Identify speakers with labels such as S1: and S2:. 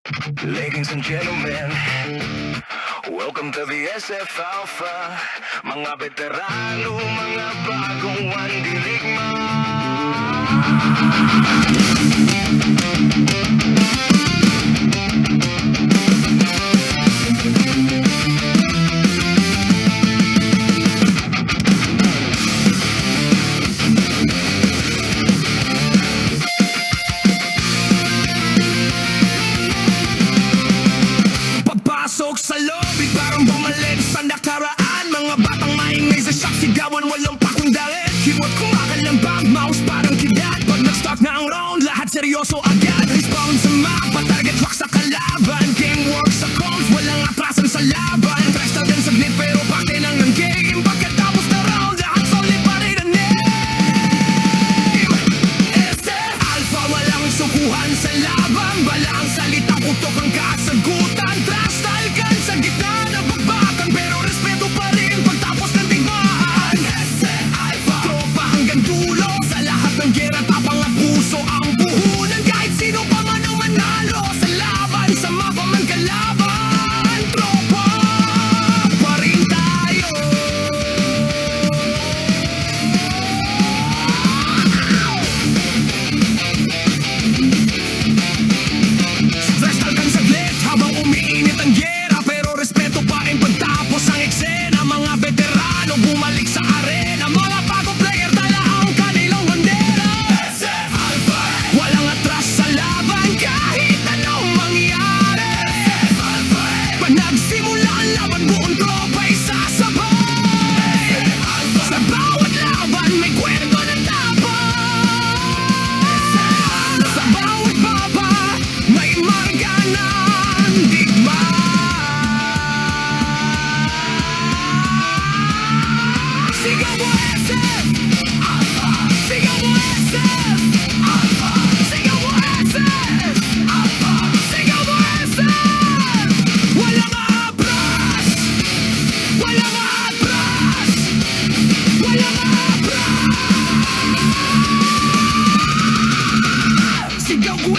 S1: Ladies and gentlemen, welcome to the SF Alpha. Mga veterano, mga bagong mandirigma.
S2: Pasok sa lobby, parang bumalik sa nakaraan. Mga batang maingay sa shop, sigawan walang pakundarin. Kiwat kumakalambag, mouse parang kidat. Pag nag-start na ang round, lahat seryoso agad. Respawn sa mapa, target lock sa kalaban. Teamwork sa calls, walang atrasan sa laban. Fresh na din saglit pero pake nang ng game. Pagkatapos na round, lahat solid pa rin ang name. SF Alpha, walang sukuhan sa laban. Balang salita, putok ang kasagutan. Trash talkan sa gitna ng bakbakan, pero respeto pa rin pagtapos ng digmaan. SF Alpha, tropa hanggang dulo. Sa lahat ng gera, tapang at puso ang puhunan. Kahit sino pa man ang manalo sa laban, sa mapa man kalaban. Tropa pa rin tayo. Trash talkan saglit habang umiinit ang gera, pero respeto pa rin pagtapos ang eksena. Mga veterano bumalik sa arena, mga bagong player dala ang kanilang bandera. SF Alpha, walang atras sa laban kahit anong mangyari. SF Alpha, pag nagsimula ang laban, buong tropa isasabay. SF Alpha, sa bawat laban may kwento ng tapang. Sa bawat baba may marga ng digma. Sigaw mo SF Alpha, sigaw mo SF Alpha, sigaw mo SF Alpha, sigaw mo SF. Walang atras, walang atras, walang atras. Sigaw ko